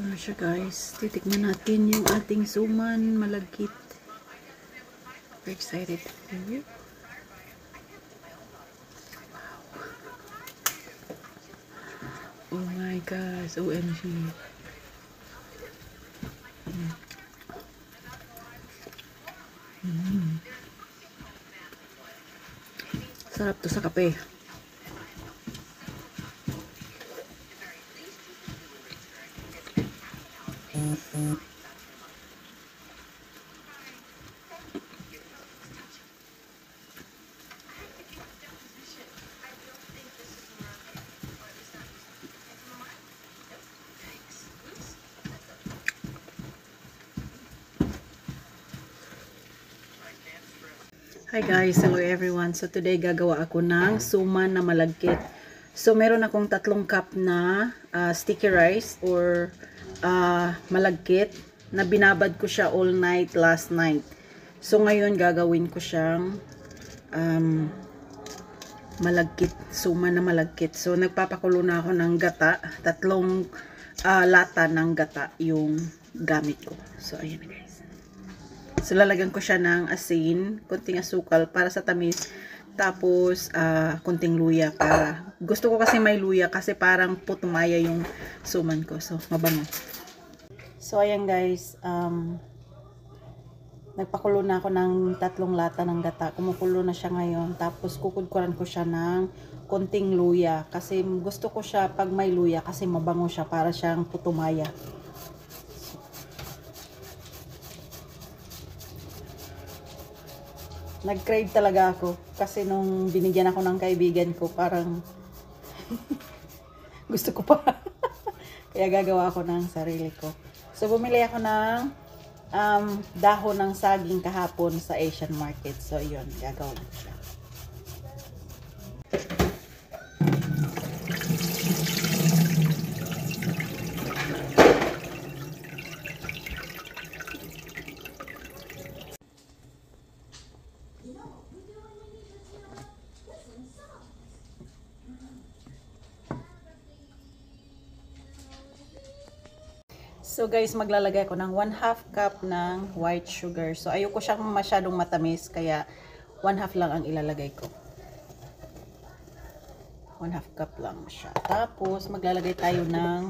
Ito na siya guys. Titikman natin yung ating suman malagkit. Very excited. Oh my gosh. OMG. Sarap to sa kape. Hi guys, hello everyone. So today gagawa ako ng suman na malagkit. So meron akong 3 cup na sticky rice or malagkit na binabad ko siya all night last night. So ngayon gagawin ko siyang malagkit, suman na malagkit. So nagpapakulo na ako ng gata, 3 lata ng gata yung gamit ko. So ayan na guys. So, lalagyan ko siya ng asin, konting asukal para sa tamis, tapos, konting luya para, gusto ko kasi may luya kasi parang putumaya yung suman ko. So, mabango. So, ayan guys, nagpakulo na ako ng 3 lata ng gata. Kumukulo na siya ngayon. Tapos, kukudkuran ko siya ng konting luya. Kasi, gusto ko siya pag may luya kasi mabango siya para siyang putumaya. Nag-crave talaga ako kasi nung binigyan ako ng kaibigan ko parang gusto ko pa. Kaya gagawa ako ng sarili ko. So bumili ako ng dahon ng saging kahapon sa Asian market. So yun, gagawa ko siya. So guys, maglalagay ako ng 1/2 cup ng white sugar. So ayoko siyang masyadong matamis, kaya 1/2 lang ang ilalagay ko. 1/2 cup lang siya. Tapos maglalagay tayo ng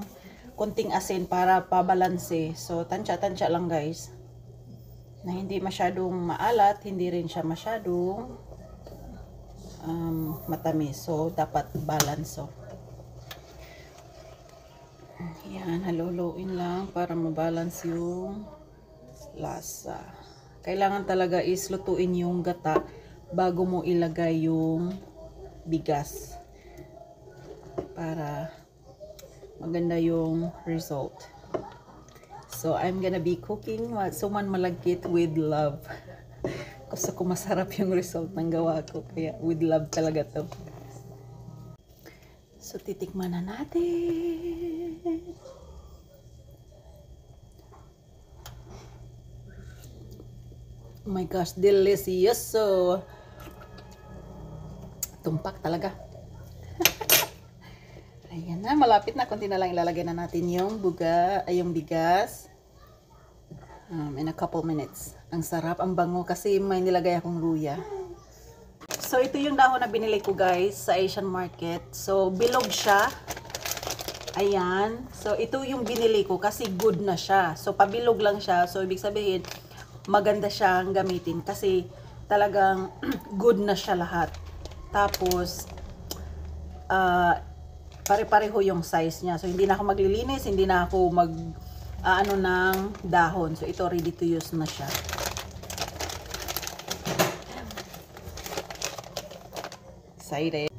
konting asin para pabalanse. So tansya-tansya lang guys. Na hindi masyadong maalat, hindi rin siya masyadong matamis. So dapat balance. So yan, haluluin lang para mabalance yung lasa. Kailangan talaga is lutuin yung gata bago mo ilagay yung bigas para maganda yung result. So I'm gonna be cooking suman malagkit with love. Gusto ko masarap yung result ng gawa ko, kaya with love talaga to. So titikman na natin. Oh my gosh, delicious. So tumpak talaga. Ayan na, malapit na. Kunti na lang ilalagay na natin yung bigas. In a couple minutes. Ang sarap, ang bango kasi may nilagay akong luya. So ito yung dahon na binili ko guys sa Asian market. So bilog siya. Ayan. So ito yung binili ko kasi good na siya. So pabilog lang siya. So ibig sabihin maganda siyang gamitin kasi talagang good na siya lahat. Tapos pare-pareho yung size niya. So hindi na ako maglilinis, hindi na ako ano ng dahon. So ito ready to use na siya. Excited.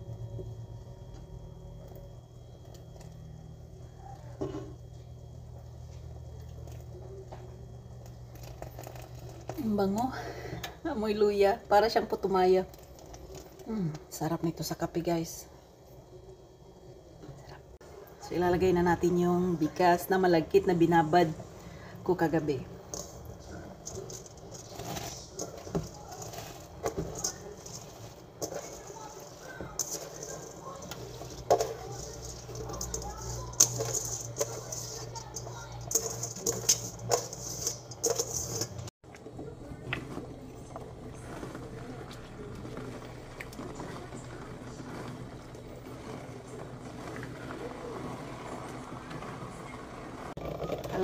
Ang bango. Amoy luya. Para siyang putumaya. Sarap nito sa kape guys. Sarap. So ilalagay na natin yung bigas na malagkit na binabad ko kagabi.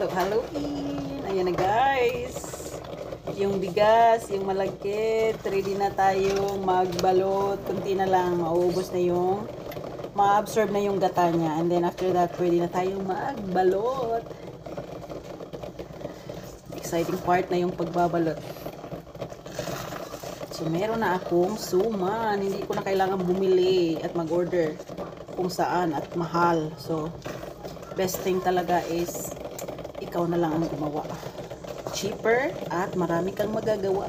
Halo-haloin. Ayan na guys. Yung bigas, yung malagkit. Ready na tayong magbalot. Kunti na lang. Mauubos na yung ma-absorb na yung gata niya. And then after that, ready na tayong magbalot. Exciting part na yung pagbabalot. So, meron na akong suman. Hindi ko na kailangan bumili at mag-order kung saan at mahal. So, best thing talaga is ikaw na lang ang gumawa. Cheaper at marami kang magagawa.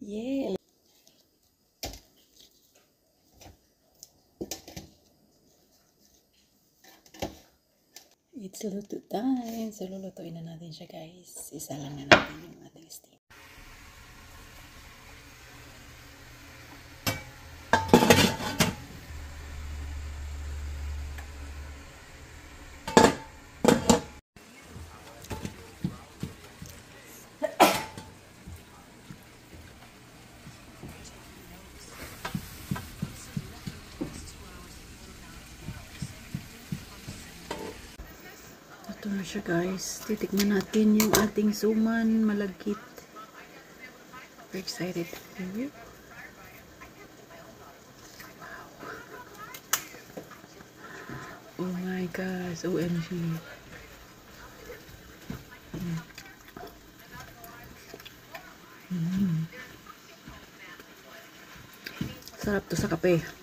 Yeah. It's luto time. So, lulutuin na natin siya, guys. Isa lang na natin yung ating steam. Ito na siya guys. Titikman natin yung ating suman malagkit. Very excited. Wow. Oh my gosh. OMG. Sarap to sa kape.